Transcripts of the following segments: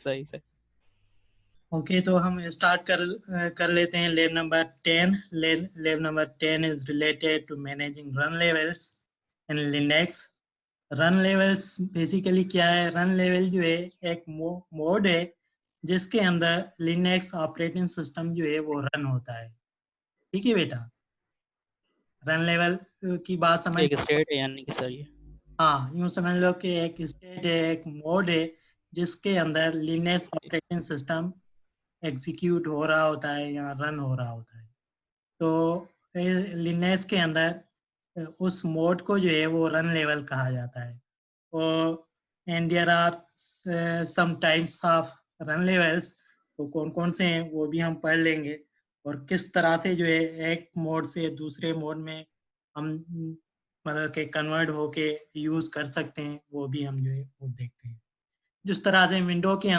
सही सही। ओके, तो हम स्टार्ट कर लेते हैं लेव number 10। Level number 10 is related to managing run levels in Linux. Run levels basically क्या है? रन लेवल जो है एक मोड है जिसके अंदर लिनक्स ऑपरेटिंग सिस्टम जो है वो रन होता है। ठीक है बेटा, रन लेवल की बात समझ। एक स्टेट है यानी कि सर ये। हाँ, यूं समझ लो कि एक स्टेट है, एक मोड है जिसके अंदर लिनक्स ऑपरेटिंग सिस्टम एग्जीक्यूट हो रहा होता है या रन हो रहा होता है। तो लिनक्स के अंदर उस मोड को जो है वो रन लेवल कहा जाता है। और and there are some types of run levels. तो कौन कौन से हैं वो भी हम पढ़ लेंगे, और किस तरह से जो है एक मोड से दूसरे मोड में हम मतलब के कन्वर्ट होके यूज कर सकते हैं, वो भी हम जो है वो देखते हैं। जिस तरह से विंडो के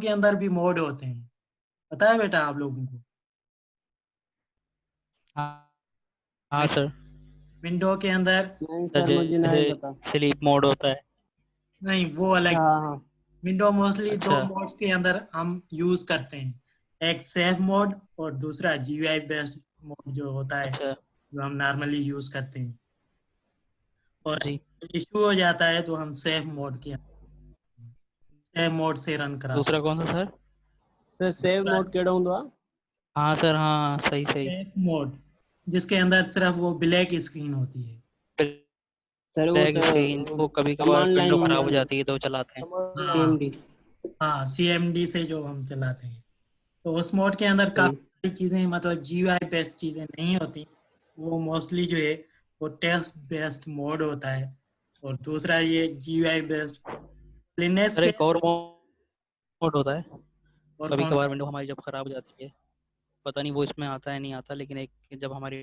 अंदर भी मोड होते हैं, पता है बेटा आप लोगों को? हाँ हाँ सर। विंडो के अंदर नहीं सर सर, मुझे नहीं जैसे पता। स्लीप मोड होता है। नहीं, वो अलग। हाँ हाँ। विंडो मोस्टली दो अच्छा मोड्स के अंदर हम यूज करते हैं, एक सेफ मोड और दूसरा जीयूआई बेस्ड मोड जो होता है, अच्छा। जो हम नॉर्मली यूज करते हैं। और जी। इशू हो जाता है तो हम सेफ मोड से रन कराते दूसरा हैं। कौन सा सर? सर सेव दूसरा मोड केड़ा हुंदो आ? हाँ सर हाँ सही सही। सेफ मोड, जिसके अंदर सिर्फ वो ब्लैक स्क्रीन होती है। सर वो ब्लैक तो स्क्रीन वो कभी कभार कमांड विंडो लाइन खराब हो जाती है तो चलाते हैं। हाँ सीएमडी। हाँ, सीएमडी से जो हम चलाते हैं। तो उस मोड के अंदर सही। काफी सारी चीजें, मतलब जीयूआई बेस्ड चीजें नहीं होती। वो मोस्टली जो है वो टेक्स्ट बेस्ड मोड होता है। और दूसरा ये जीयूआई बेस्ड लिनक्स सर के। एक और मोड होता है, और कभी कौन कभार सा? विंडो हमारी जब खराब हो जाती है, पता नहीं वो इसमें आता है नहीं आता, लेकिन एक जब हमारी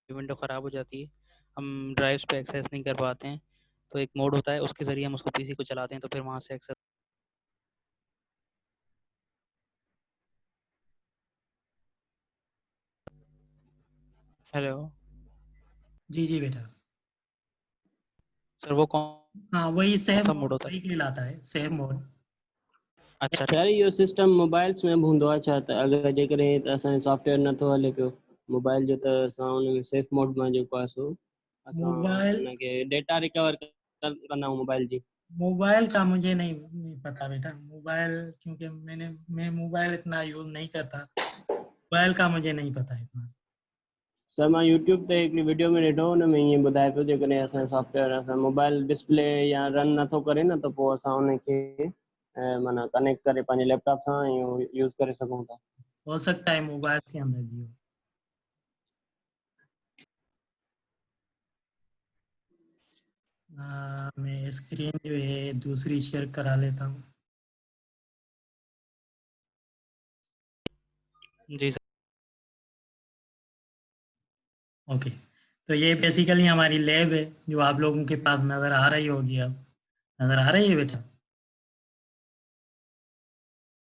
विंडो खराब हो जाती है, हम ड्राइव्स पे एक्सेस नहीं कर पाते हैं, तो एक मोड होता है उसके जरिए हम उसको पीसी को चलाते हैं तो फिर वहां से एक्सेस। हेलो। जी जी बेटा। सर वो कौन हाँ, वही सेफ सा मोड मोड होता वही है? कहलाता है, सेफ मोड। अच्छा सर इहो सिस्टम मोबाइल्स में बि हूंदो आहे छा? त अगरि जेकॾहिं त असांजो सॉफ्टवेयर नथो हले पियो मोबाइल जो, त असां हुन में सेफ मोड में जेको आहे सो असां मोबाइल हुनखे डेटा रिकवर कंदा आहियूं मोबाइल जी। मोबाइल का मुझे नहीं पता बेटा। मोबाइल, क्योंकि मैं मोबाइल इतना यूज नहीं करता। मोबाइल का मुझे नहीं पता इतना। सर मां यूट्यूब ते हिकिड़ी वीडियो में ॾिठो, हुन में ईअं ॿुधाए पियो जेकॾहिं असांजो सॉफ्टवेयर असां मोबाइल डिस्प्ले या रन नथो करे न, त पोइ असां हुनखे माना कनेक्ट करे पंहिंजे लैपटॉप सां ऐं यूज़ करे सघूं था। हो सकता है मोबाइल के अंदर भी हो। मैं स्क्रीन जो है दूसरी शेयर करा लेता हूँ। जी सर। ओके, तो ये बेसिकली हमारी लैब है जो आप लोगों के पास नज़र आ रही होगी। अब नज़र आ रही है बेटा?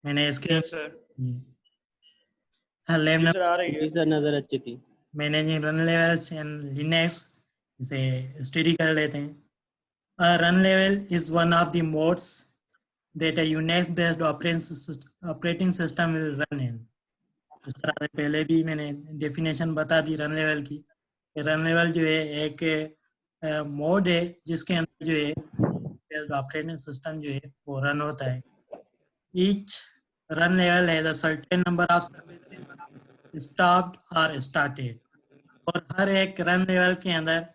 मैंने स्क्रीन। Yes sir. हाँ, लैब जी सर, आ रही है। जी सर, नज़र अचे थी। Managing run levels in Linux, इसे स्टडी कर लेते हैं। Run level is one of the modes that a Unix based operating system will run in। इस तरह से पहले भी मैंने डेफिनेशन बता दी रन लेवल की। रन लेवल जो है एक मोड है जिसके अंदर जो है ऑपरेटिंग सिस्टम जो है वो रन होता है। Each run level has a certain number of services stopped और स्टार्टेड। और हर एक रन लेवल के अंदर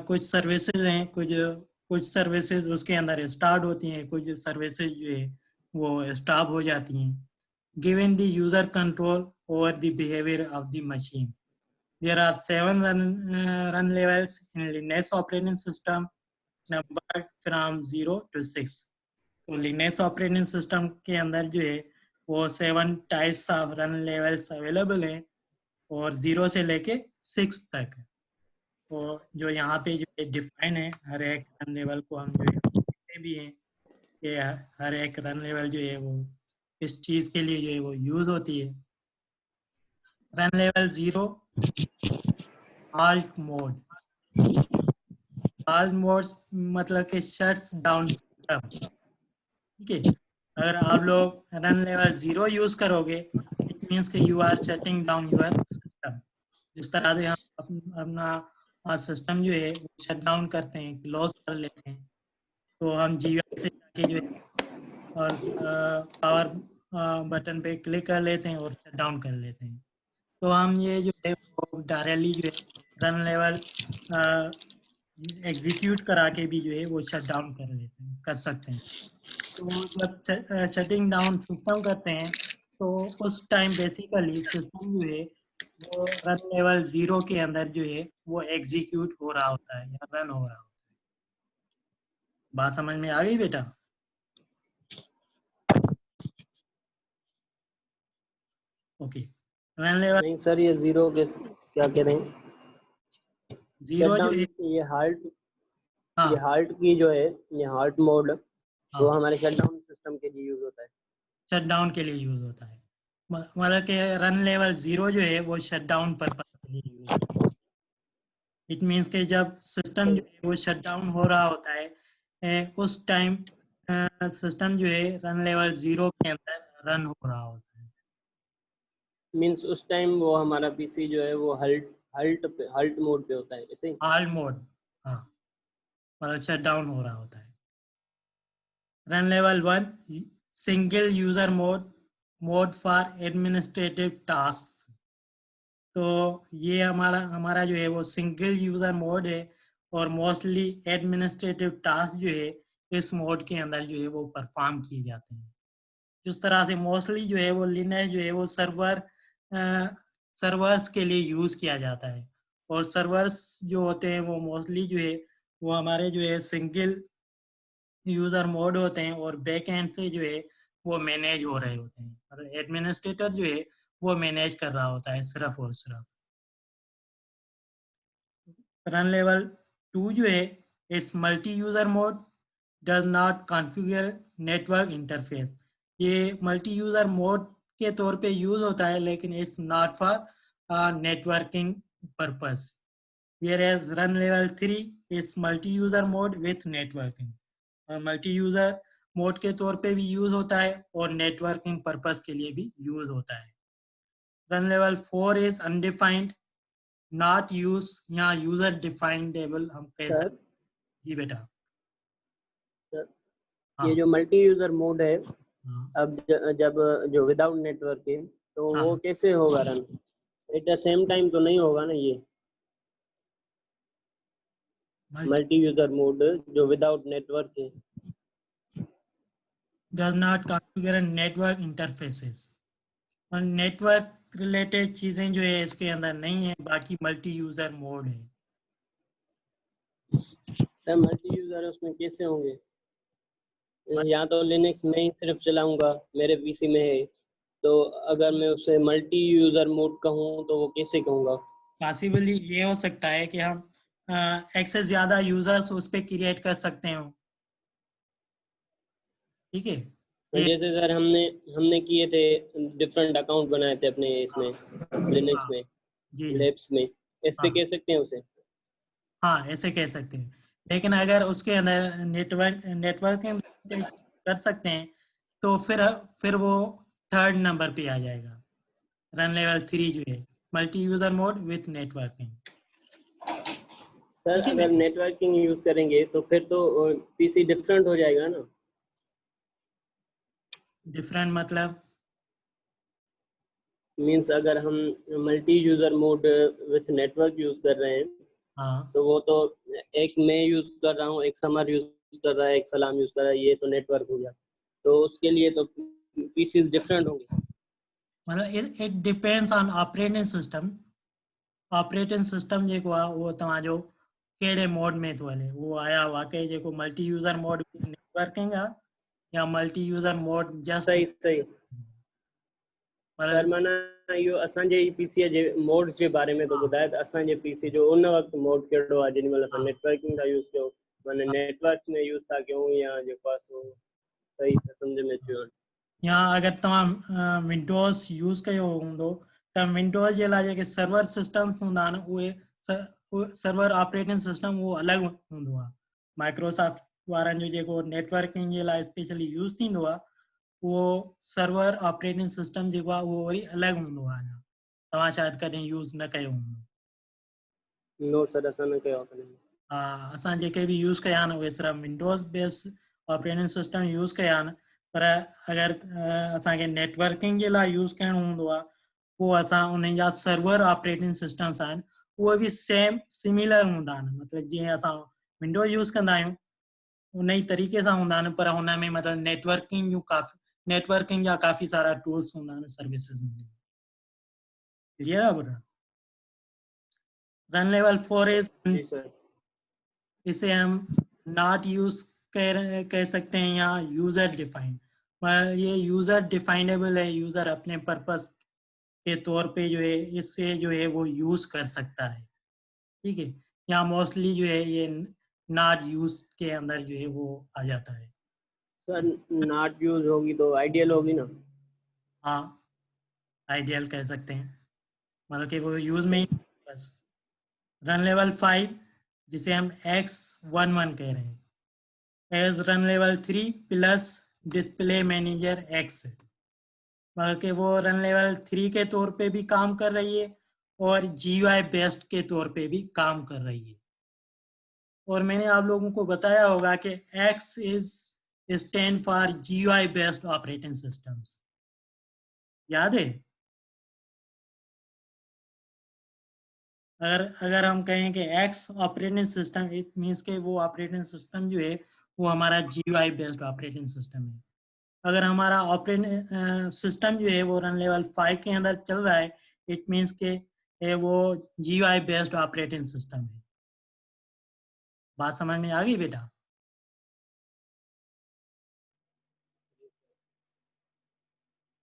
कुछ सर्विसेज हैं, कुछ सर्विसेज उसके अंदर स्टार्ट होती हैं, कुछ सर्विसेज जो है वो स्टॉप हो जाती हैं। Given the user control over the behaviour of the machine. There are 7 run levels in Linux operating system, number from 0 to 6। तो लिनक्स ऑपरेटिंग सिस्टम के अंदर जो है वो 7 types of run levels available है, और 0 से लेके 6 तक है। तो जो यहाँ पे जो डिफाइन है, हर एक रन लेवल को हम जो है देखते भी हैं कि हर एक रन लेवल जो है वो किस चीज़ के लिए जो है वो यूज होती है। Run level 0, halt mode. Halt mode मतलब कि शट्स डाउन सिस्टम। ठीक है, अगर आप लोग रन लेवल 0 यूज करोगे, इट मीन्स कि you are shutting down your system. जिस तरह से हम अपना सिस्टम जो है वो शट डाउन करते हैं, क्लोज कर लेते हैं, तो हम GUI से जाके जो है और पावर बटन पे क्लिक कर लेते हैं और शट डाउन कर लेते हैं। तो हम ये जो है वो डायरेक्टली जो है रन लेवल एग्जीक्यूट करा के भी जो है वो शट डाउन कर लेते हैं, कर सकते हैं। तो जब शटिंग डाउन सिस्टम करते हैं तो उस टाइम बेसिकली सिस्टम जो है वो रन लेवल 0 के अंदर जो है वो एग्जीक्यूट हो रहा होता है या रन हो रहा होता है। बात समझ में आ गई बेटा? ओके। रन लेवल नहीं सर, ये जीरो के क्या कह रहे हैं? 0 जो शटडाउन, है, ये हाल्ट, हाँ ये हाल्ट की जो है, ये हाल्ट मोड वो हाँ, हमारे शटडाउन सिस्टम के लिए यूज होता है। शट डाउन के लिए यूज होता है। मतलब कि रन लेवल 0 जो है वो शट डाउन पर्पज के लिए यूज होता है। इट मीन्स कि जब सिस्टम जो सही। है वो शट डाउन हो रहा होता है, उस टाइम सिस्टम जो है रन लेवल 0 के अंदर रन हो रहा होता है। मींस उस टाइम वो हमारा पीसी जो है वो हल्ट मोड पे होता है, ऐसे ही। ऑल मोड, हाँ, मतलब शट डाउन हो रहा होता है। Run level 1 single user mode for administrative task. तो ये हमारा हमारा जो है वो सिंगल यूजर मोड है और मोस्टली एडमिनिस्ट्रेटिव टास्क जो है इस मोड के अंदर जो है वो परफॉर्म किए जाते हैं। जिस तरह से मोस्टली जो है वो लिनक्स जो है वो सर्वर्स के लिए यूज किया जाता है, और सर्वर्स जो होते हैं वो मोस्टली जो है वो हमारे जो है सिंगल यूजर मोड होते हैं और बैक एंड से जो है वो मैनेज हो रहे होते हैं। मतलब एडमिनिस्ट्रेटर जो है वो मैनेज कर रहा होता है सिर्फ और सिर्फ। रन लेवल 2 जो है it's multi user mode does not configure network interface. ये मल्टी यूजर मोड के तौर पे यूज होता है लेकिन it's not for networking purpose. whereas run level 3 is multi user mode with networking। और मल्टी यूजर मोड के तौर पे भी यूज होता है और नेटवर्किंग पर्पस के लिए भी यूज होता है। Run level 4 is undefined not use, यहाँ यूजर डिफाइंडेबल हम कह सर, सकते। जी बेटा। सर, ये हाँ जो मल्टी यूजर मोड है, हाँ अब जब जो विदाउट नेटवर्क है तो वो हाँ। कैसे होगा run? At the same time तो नहीं होगा ना ये मल्टी मल्टी यूजर मोड जो विदाउट नेटवर्क है? Does not configure network interfaces. और नेटवर्क रिलेटेड चीजें जो है इसके अंदर नहीं है, बाकी मल्टी यूजर मोड है। सर मल्टी यूजर उसमें कैसे होंगे? या तो लिनक्स में ही सिर्फ चलाऊंगा, मेरे पीसी में है, तो अगर मैं उसे मल्टी यूजर मोड कहूँ तो वो कैसे कहूँगा? पॉसिबली ये हो सकता है कि हम एक से ज्यादा यूजर्स उस पर क्रिएट कर सकते हो। ठीक है। तो ये जैसे सर हमने हमने किए थे, डिफरेंट अकाउंट बनाए थे अपने इसमें, लिनक्स हाँ में, जी जी लैब्स में, ऐसे हाँ कह सकते हैं उसे? हाँ, ऐसे कह सकते हैं। लेकिन अगर उसके अंदर नेटवर्किंग कर सकते हैं तो फिर वो थर्ड नंबर पे आ जाएगा। रन लेवल 3 जो है multi user mode with networking. Sir ठीक है अगर बेटा। नेटवर्किंग यूज करेंगे तो फिर तो पीसी डिफरेंट हो जाएगा ना? डिफरेंट मतलब? मींस अगर हम multi user mode with network use कर रहे हैं, हाँ, तो वो तो एक मैं यूज कर रहा हूँ, एक समर यूज कर रहा है, एक सलाम यूज कर रहा है, ये तो नेटवर्क हो गया। तो उसके लिए तो पीसीज डिफरेंट होंगे। मतलब it depends on operating system. Operating system जेको आहे उहो तव्हांजो कहिड़े मोड में थो हले, उहो आया वाकई जेको multi user mode with networking आहे या मल्टी यूज़र मोड जस्ट सही सही। सर मतलब। माना इहो असांजे पीसीअ जे मोड जे बारे में तो हाँ ॿुधाए त असांजे पीसी जो उन वक़्तु मोड कहिड़ो आहे जेॾी महिल असां हाँ नेटवर्किंग था यूज़ कयूं, माना हाँ नेटवर्क में यूज़ था कयूं या जेको आहे सो सही सां सम्झ में हाँ। अची वञे। या अगर तव्हां विंडोज़ यूज़ कयो हूंदो त विंडोज़ जे लाइ जेके सर्वर सिस्टम्स हूंदा आहिनि उहे सर्वर ऑपरेटिंग सिस्टम उहो अलॻि हूंदो आहे। माइक्रोसॉफ्ट वारनि जो जेको नेटवर्किंग जे लाइ स्पेशली यूज़ थींदो आहे वो सर्वर ऑपरेटिंग सिस्टम जो आहे उहो वरी अलॻि हूंदो आहे। अञा तव्हां शायदि कॾहिं यूज़ न कयो हूंदो। नो सर असां न कयो आहे। हा, असां जेके बि यूज़ कया आहिनि उहे सिर्फ़ु Windows based operating system use कया आहिनि, पर अगरि असांखे नेटवर्किंग जे लाइ यूज़ करणो हूंदो आहे पोइ असां उन जा सर्वर ऑपरेटिंग सिस्टम्स आहिनि उहे बि सेम सिमिलर हूंदा आहिनि। मतिलबु जीअं असां विंडोज़ यूज़ कंदा आहियूं उन ई तरीक़े सां हूंदा आहिनि, पर हुन में मतिलबु नेटवर्किंग जा काफ़ी सारा टूल्स हूंदा आहिनि, सर्विसेज हूंदी आहिनि। क्लियर आहे बेटा? रन लेवल 4 इज, जी सर। इसे हम नॉट यूज कह सकते हैं या यूजर डिफाइंड। ये यूजर डिफाइनेबल है, यूजर अपने पर्पस के तौर पे जो है इससे जो है वो यूज कर सकता है। ठीक है, या मोस्टली जो है ये नॉट यूज के अंदर जो है वो आ जाता है। सर नॉट यूज होगी तो आइडियल होगी ना? हाँ, आइडियल कह सकते हैं, मतलब कि वो यूज में ही बस। रन लेवल 5 जिसे हम X11 कह रहे हैं, as run level 3 plus display manager X, बल्कि वो रन लेवल 3 के तौर पे भी काम कर रही है और GUI बेस्ड के तौर पे भी काम कर रही है। और मैंने आप लोगों को बताया होगा कि X is stand for GUI based operating systems, याद है? अगर हम कहें कि X operating system, it means के वो ऑपरेटिंग सिस्टम जो है वो हमारा GUI बेस्ड ऑपरेटिंग सिस्टम है। अगर हमारा ऑपरेटिंग सिस्टम जो है वो रन लेवल 5 के अंदर चल रहा है, इट मीन्स के वो GUI बेस्ड ऑपरेटिंग सिस्टम है। बात समझ में आ गई बेटा?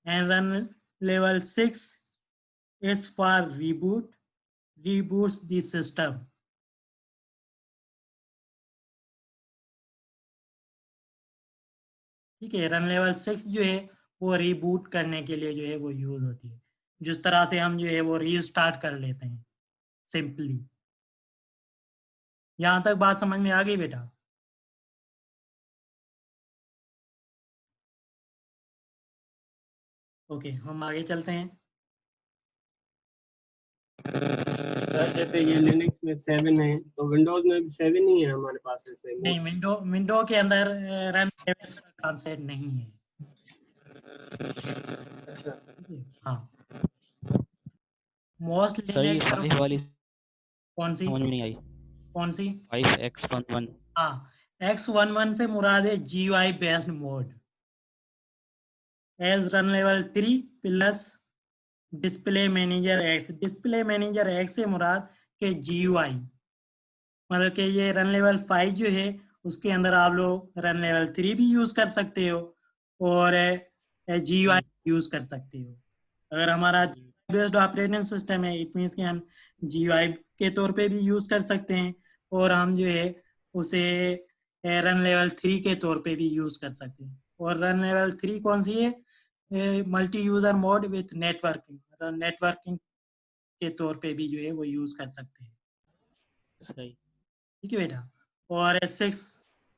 And run level 6 is for reboots the system. ठीक है, रन लेवल 6 जो है वो रीबूट करने के लिए जो है वो यूज होती है, जिस तरह से हम जो है वो रीस्टार्ट कर लेते हैं सिंपली। यहां तक बात समझ में आ गई बेटा? ओके, हम आगे चलते हैं। सर जैसे ये लिनक्स में 7 है तो विंडोज में भी 7 ही है हमारे पास ऐसे। नहीं, विंडो के अंदर रन लेवल्स का कॉन्सेप्ट नहीं है। हाँ, मोस्ट सर ये लिनक्स 5 वाली कौन सी समझ में नहीं आई। कौन सी? 5X11। हाँ, X11 से मुराद है GUI based mode as run level 3 plus display manager X। Display manager X से मुराद के GUI, मतलब कि ये रन लेवल 5 जो है उसके अंदर आप लोग रन लेवल 3 भी यूज कर सकते हो और GUI यूज कर सकते हो। अगर हमारा बेस्ड ऑपरेटिंग सिस्टम है, इट मीन्स कि हम GUI के तौर पे भी यूज कर सकते हैं और हम जो है उसे रन लेवल 3 के तौर पे भी यूज कर सकते हैं। और रन लेवल 3 कौन सी है? Multi user mode with networking, मतलब नेटवर्किंग के तौर पे भी जो है वो यूज कर सकते हैं। सही। ठीक है बेटा? और S6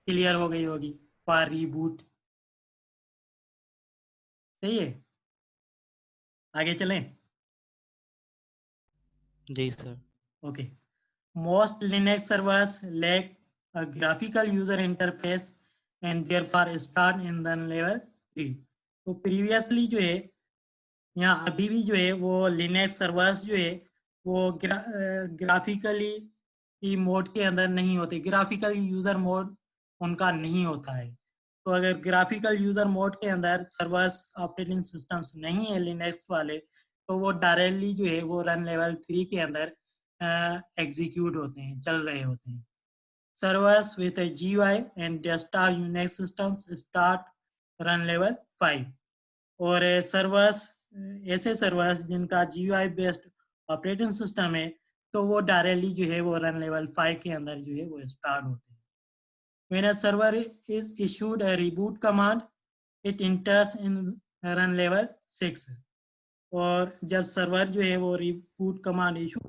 क्लियर हो गई होगी, फॉर रीबूट। सही है, आगे चलें। जी sir. Okay. Most Linux servers lack a graphical user interface and therefore start in run level 3. तो प्रीवियसली जो है या अभी भी जो है वो लिनक्स सर्वर्स जो है वो ग्राफिकली की मोड के अंदर नहीं होते, ग्राफिकल यूजर मोड उनका नहीं होता है। तो अगर ग्राफिकल यूजर मोड के अंदर सर्वर्स ऑपरेटिंग सिस्टम्स नहीं है लिनक्स वाले, तो वो डायरेक्टली जो है वो रन लेवल 3 के अंदर एग्जीक्यूट होते हैं, चल रहे होते हैं। Servers with A GUI and desktop Unix systems start run level 5। और सर्वर्स, ऐसे सर्वर्स जिनका GUI बेस्ड ऑपरेटिंग सिस्टम है तो वो डायरेक्टली जो है वो रन लेवल 5 के अंदर जो है वो स्टार्ट होते हैं। When a server is issued a reboot command, it enters in run level 6। और जब सर्वर जो है वो रिबूट कमांड इशू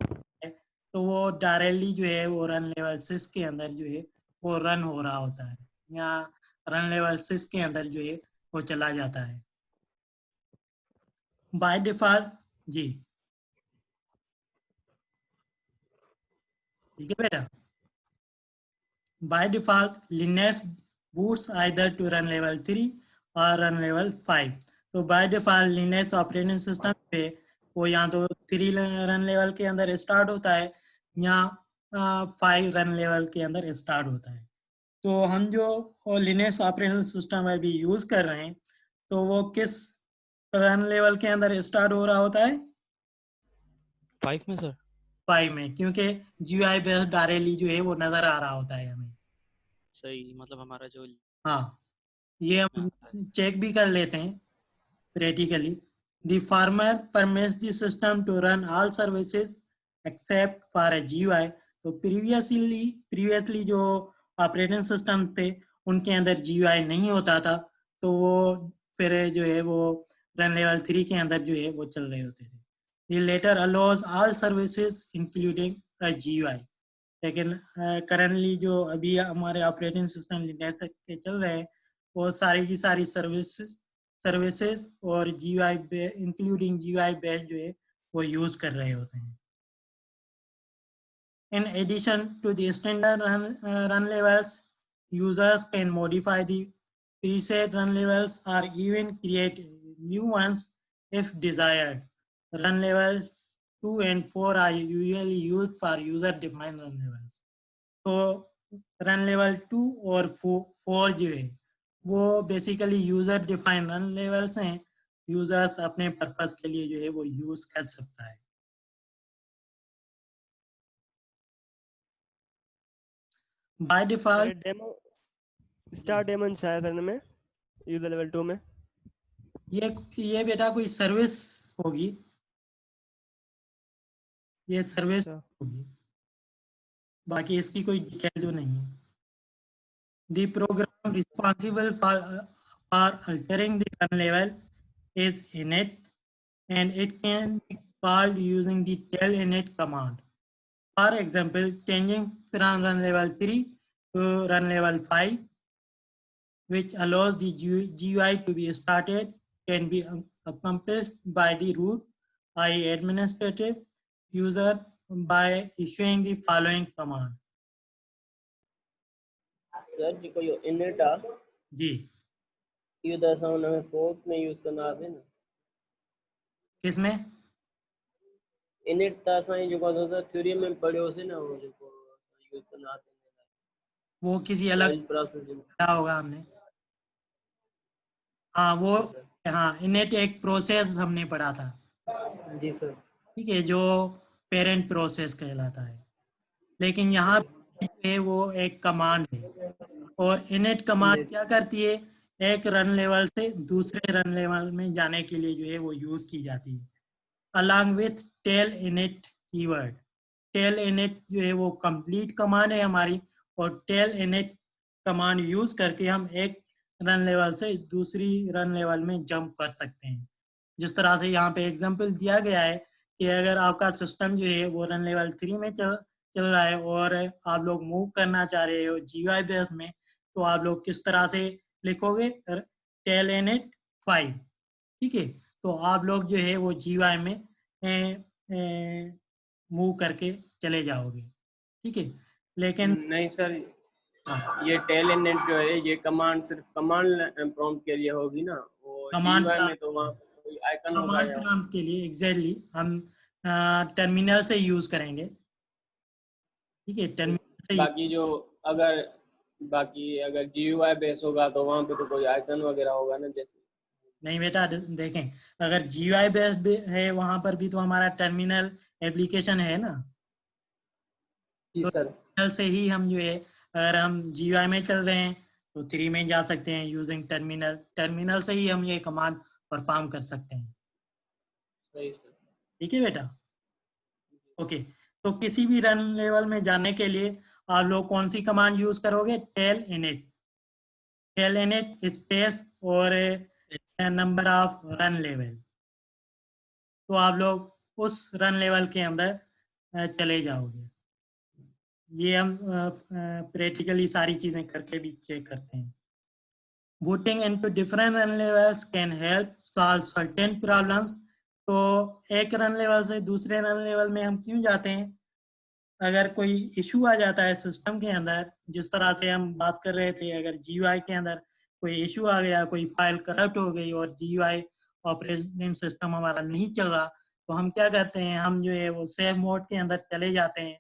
है तो वो डायरेक्टली जो है वो रन लेवल 6 के अंदर जो है वो रन हो रहा होता है, या रन लेवल 6 के अंदर जो है वो चला जाता है। बाय डिफॉल्ट जी, ठीक है बेटा, by default Linux boots either to run level 3 और रन लेवल 5। तो by default Linux operating system पे वो या तो 3 रन लेवल के अंदर स्टार्ट होता है या 5 रन लेवल के अंदर स्टार्ट होता है। तो हम जो लिनक्स ऑपरेटिंग सिस्टम अभी यूज कर रहे हैं तो वो किस रन लेवल के अंदर स्टार्ट हो रहा होता है? 5 में सर। 5 में, क्योंकि GUI बेस्ड डायरेक्टली जो है वो नजर आ रहा होता है हमें। सही, मतलब हमारा जो हाँ, ये हम आता है। चेक भी कर लेते हैं practically. The former permits the system to run all services except for a GUI। तो प्रीवियसली जो ऑपरेटिंग सिस्टम थे उनके अंदर GUI नहीं होता था, तो वो फिर जो है वो रन लेवल 3 के अंदर जो है वो चल रहे होते थे। The later allows all services including a GUI। लेकिन करंटली जो अभी हमारे ऑपरेटिंग सिस्टम लिनक्स के चल रहे हैं वो सारी की सारी सर्विसेज और GUI इंक्लूडिंग GUI बेस्ड जो है वो यूज कर रहे होते हैं। In addition to the standard run levels, users can modify the preset run levels or even create new ones if desired. Run levels 2 and 4 are usually used for user-defined run levels. तो run level 2 और 4 जो है वो basically user defined run levels हैं, users अपने purpose के लिए जो है वो यूज कर सकता है। By default demo star daemon शायद सर में यूजर लेवल 2 में ये बेटा कोई सर्विस होगी, ये सर्विस अच्छा होगी, बाकी इसकी कोई डिटेल तो नहीं है। The program responsible for altering the run level is init, and it can be called using the tail init command. For example, changing from run level 3 to run level 5, which allows the GUI to be started, can be accomplished by the root i administrative user by issuing the following command. Sir जेको इहो init आहे जी, इहो त असां हुन में fourth में use कंदा हुआसीं न। किसमें? इनिट त असां जेको असां थ्योरी में पढ़ियोसीं न, उहो जेको यूज़ कंदा हुआसीं वो किसी अलग चाइल्ड प्रोसेस। क्या होगा हमने? हाँ वो, हाँ इनेट एक प्रोसेस हमने पढ़ा था, जी सर। ठीक है, जो पेरेंट प्रोसेस कहलाता है। लेकिन यहाँ पे वो एक कमांड है, और इनेट कमांड क्या करती है? एक रन लेवल से दूसरे रन लेवल में जाने के लिए जो है वो यूज की जाती है, along with telinit keyword. Telinit जो है वो कंप्लीट कमांड है हमारी, और टेल इनिट कमांड यूज करके हम एक रन लेवल से दूसरी रन लेवल में जंप कर सकते हैं। जिस तरह से यहाँ पे एग्जांपल दिया गया है कि अगर आपका सिस्टम जो है वो रन लेवल 3 में चल रहा है और आप लोग मूव करना चाह रहे हो GUI बेस में, तो आप लोग किस तरह से लिखोगे? टेल इनिट 5, ठीक है। तो आप लोग जो है वो GUI में मूव करके चले जाओगे, ठीक है। लेकिन नहीं सर, हाँ, ये टेल इनिट जो है ये कमांड सिर्फ कमांड प्रॉम्प्ट के लिए होगी ना, वो कमांड जीयूआई में तो वहाँ कोई आइकन होगा कमांड या प्रॉम्प्ट के लिए एग्जैक्टली हम टर्मिनल से यूज करेंगे, ठीक है, टर्मिनल से बाकी जो अगर अगर जीयूआई बेस होगा तो वहाँ पे तो कोई आइकन वगैरह होगा ना जैसे। नहीं बेटा, देखें, अगर GUI बेस्ड है वहां पर भी तो हमारा टर्मिनल एप्लीकेशन है ना, जी तो सर। टर्मिनल से ही हम जो है, अगर हम GUI में चल रहे हैं तो 3 में जा सकते हैं यूजिंग टर्मिनल, टर्मिनल से ही हम ये कमांड परफॉर्म कर सकते हैं, सही सर। ठीक है बेटा। ओके, तो किसी भी रन लेवल में जाने के लिए आप लोग कौन सी कमांड यूज करोगे? टेल इनिट स्पेस और नंबर ऑफ रन लेवल। तो आप लोग उस रन लेवल के अंदर चले जाओगे। ये हम प्रैक्टिकली सारी चीजें करके भी चेक करते हैं। Booting into different run levels can help solve certain problems तो एक रन लेवल से दूसरे रन लेवल में हम क्यों जाते हैं? अगर कोई इशू आ जाता है सिस्टम के अंदर, जिस तरह से हम बात कर रहे थे, अगर GUI के अंदर कोई इशू आ गया, कोई फाइल करप्ट हो गई और GUI ऑपरेटिंग सिस्टम हमारा नहीं चल रहा, तो हम क्या करते हैं, हम जो है वो सेव मोड के अंदर चले जाते हैं,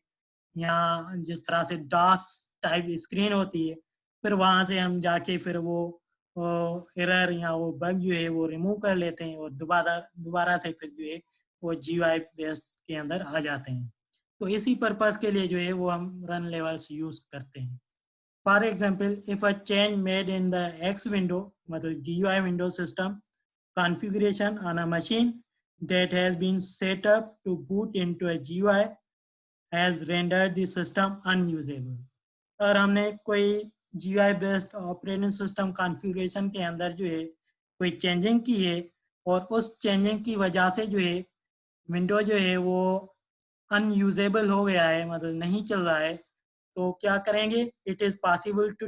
या जिस तरह से डॉस टाइप स्क्रीन होती है, फिर वहाँ से हम जाके फिर वो एरर या वो बग जो है वो रिमूव कर लेते हैं और दोबारा से फिर जो है वो GUI बेस्ड के अंदर आ जाते हैं। तो इसी पर्पस के लिए जो है वो हम रन लेवल्स यूज करते हैं। For example, if a change made in the X window, मतलब GUI window system configuration on a machine that has been set up to boot into a GUI has rendered the system unusable. और हमने कोई GUI based operating system configuration के अंदर जो है कोई changing की है और उस चेंजिंग की वजह से जो है विंडो जो है वो अनयूजेबल हो गया है, मतलब नहीं चल रहा है, तो क्या करेंगे? It is possible to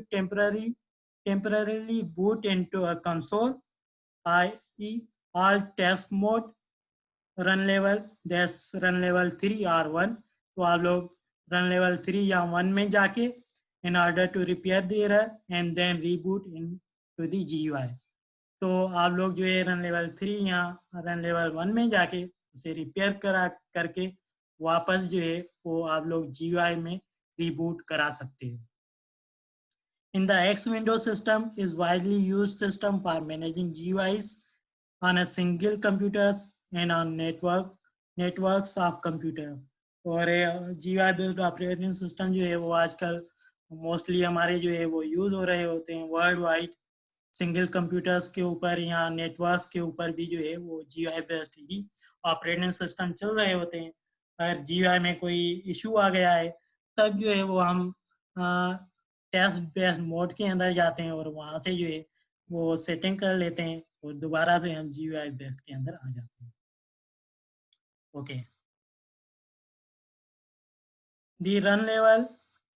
temporarily boot into a console, i.e. all task mode run level, that's run level 3 और 1। तो आप लोग रन लेवल 3 या 1 में जाके in order to repair the error and then reboot into the GUI। तो आप लोग जो है रन लेवल 3 या रन लेवल 1 में जाके उसे रिपेयर करा करके वापस जो है वो आप लोग GUI में रीबूट करा सकते हो। In the X window system is widely used system for managing GUIs on a single computers and on networks of computer। और GUI बेस्ड ऑपरेटिंग सिस्टम जो है वो आजकल मोस्टली हमारे जो है वो यूज हो रहे होते हैं वर्ल्ड वाइड, सिंगल कंप्यूटर्स के ऊपर या नेटवर्क्स के ऊपर भी जो है वो GUI बेस्ड ही ऑपरेटिंग सिस्टम चल रहे होते हैं। अगर GUI में कोई इशू आ गया है तब जो है वो हम टेस्ट बेस्ड मोड के अंदर जाते हैं और वहाँ से जो है वो सेटिंग कर लेते हैं और दोबारा से हम GUI बेस्ड के अंदर आ जाते हैं। Okay, the run level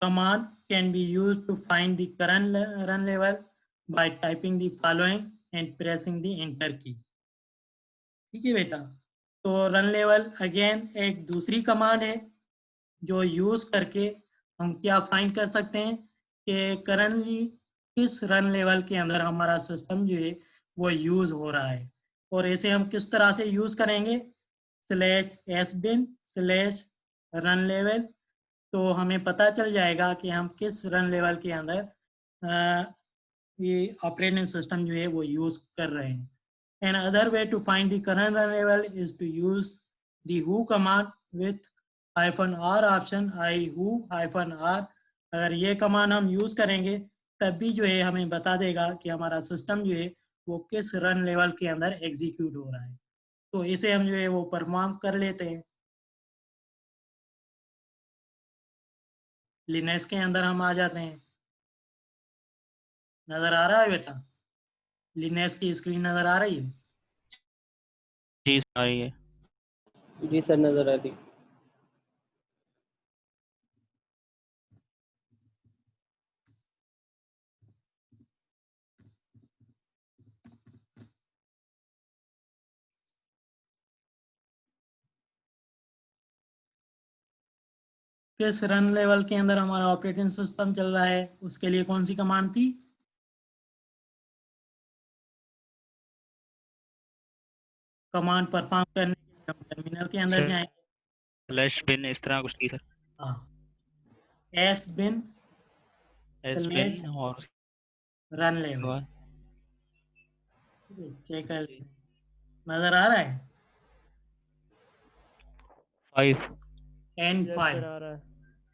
command can be used to find the current run level by typing the following and pressing the enter key। ठीक है बेटा, तो रन लेवल अगेन एक दूसरी कमांड है जो यूज करके हम क्या फाइंड कर सकते हैं कि करंटली किस रन लेवल के अंदर हमारा सिस्टम जो है वो यूज हो रहा है। और इसे हम किस तरह से यूज करेंगे? /sbin/run level। तो हमें पता चल जाएगा कि हम किस रन लेवल के अंदर ये ऑपरेटिंग सिस्टम जो है वो यूज कर रहे हैं। An other way to find the current run level is to use the who command with -r option, who-r। अगर ये कमांड हम यूज करेंगे तब भी जो है हमें बता देगा कि हमारा सिस्टम जो है वो किस रन लेवल के अंदर एग्जीक्यूट हो रहा है। तो इसे हम जो है वो परफॉर्म कर लेते हैं। लिनक्स के अंदर हम आ जाते हैं। नजर आ रहा है बेटा? लिनक्स की स्क्रीन नजर आ रही है? जी आ रही है। जी सर नजर आ रही। किस रन लेवल के अंदर हमारा ऑपरेटिंग सिस्टम चल रहा है उसके लिए कौन सी कमांड थी? कमांड परफॉर्म करने के लिए हम टर्मिनल के अंदर जाएंगे। /bin इस तरह कुछ थी सर। हाँ, sbin sbin और रन लेवल। बाद चेक कर लेते हैं। नजर आ रहा है? 5 N5। सर आ रहा है।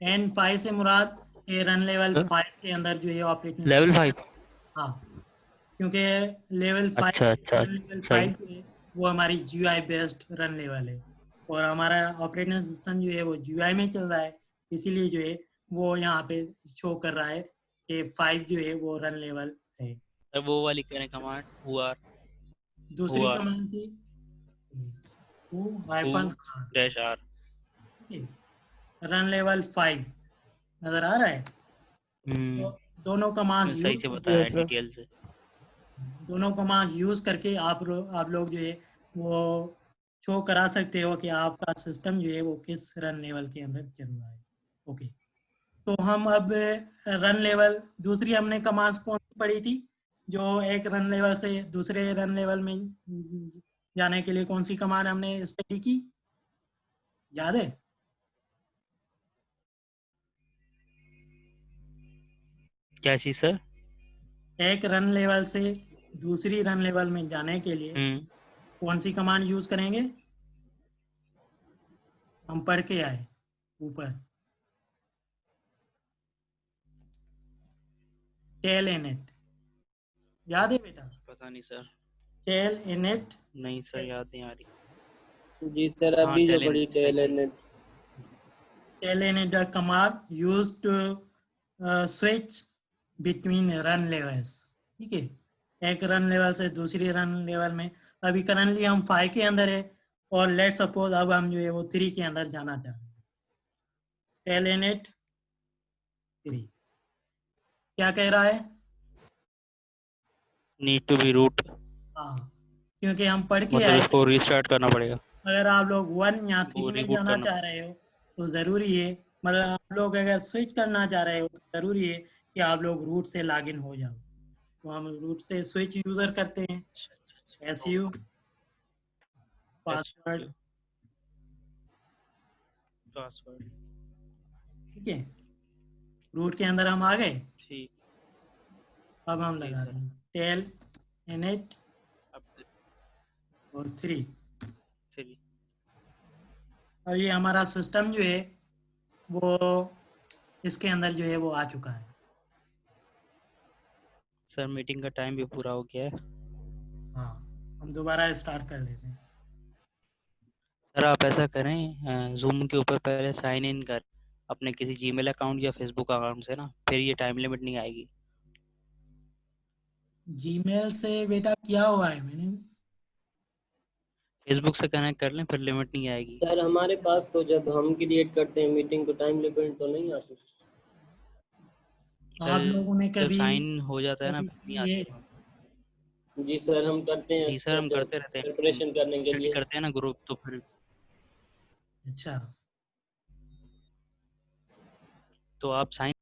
N5 से मुराद ये रन लेवल सर? 5 के अंदर जो है ऑपरेटिंग लेवल सिस्टम। 5। हाँ, क्योंकि लेवल 5 अच्छा अच्छा रन लेवल सही। 5 जो है वो हमारी GUI बेस्ड रन लेवल है और हमारा ऑपरेटिंग सिस्टम जो है वो GUI में चल रहा है, इसीलिए जो है वो यहाँ पे शो कर रहा है कि 5 जो है वो रन लेवल है। सर वो वाली करें कमांड who दूसरी कमांड थी -r। Run level 5। नजर आ रहा है? तो दोनों कमांड सही यूज से करके, बताया Yes, sir. डिटेल से। दोनों कमांड यूज करके आप लोग जो है वो शो करा सकते हो कि आपका सिस्टम जो है वो किस रन लेवल के अंदर चल रहा है। ओके, तो हम अब रन लेवल, दूसरी हमने कमांड्स कौन सी पढ़ी थी जो एक रन लेवल से दूसरे रन लेवल में जाने के लिए कौन सी कमांड हमने स्टडी की, याद है? क्या चीज सर? एक रन लेवल से दूसरी रन लेवल में जाने के लिए कौन सी कमांड यूज करेंगे? हम पढ़ के आए ऊपर, टेल इनिट, याद है बेटा? पता नहीं सर, टेल इनिट, नहीं सर याद नहीं आ रही। जी सर, हाँ अभी जो टेल पढ़ी इनिट, सही टेल सही। And telinit the command use to switch between run levels. ठीक है, एक रन लेवल से दूसरी रन लेवल में। अभी करंटली हम 5 के अंदर है और लेट सपोज अब हम जो है वो 3 के अंदर जाना चाह रहे हैं। टेल इनिट 3 क्या कह रहा है? नीड टू बी रूट, हाँ, क्योंकि हम पढ़ के मतलब आए इसको रीस्टार्ट करना पड़ेगा, अगर आप लोग 1 या वो 3 में रिबूट जाना करना चाह रहे हो तो ज़रूरी है, मतलब आप लोग अगर स्विच करना चाह रहे हो तो ज़रूरी है कि आप लोग रूट से लॉगिन हो जाओ। तो हम रूट से स्विच यूज़र करते हैं, SU पासवर्ड, पासवर्ड। ठीक है। रूट के अंदर हम आ गए। ठीक, अब हम जी लगा सर। रहे हैं टेल इनिट अब और 3। 3 और ये हमारा सिस्टम जो है वो इसके अंदर जो है वो आ चुका है। सर मीटिंग का टाइम भी पूरा हो गया है। हाँ, हम दोबारा स्टार्ट कर लेते हैं। सर आप ऐसा करें, जूम के ऊपर पहले साइन इन कर अपने किसी जीमेल अकाउंट या फेसबुक अकाउंट से ना, फिर ये टाइम लिमिट नहीं आएगी। जीमेल से बेटा किया हुआ है मैंने। फेसबुक से कनेक्ट कर लें, फिर लिमिट नहीं आएगी। सर हमारे पास तो जब हम क्रिएट करते हैं मीटिंग तो टाइम लिमिट तो नहीं आती। आप सर लोगों ने जब कभी साइन हो जाता है ना, कभी फिर नहीं ये, आती है। जी सर, हम करते हैं जी सर, अक्सर हम जब करते रहते हैं, प्रिपरेशन करने के स्टडी लिए। करते हैं ना ग्रुप, तो फिर अच्छा तो आप साइन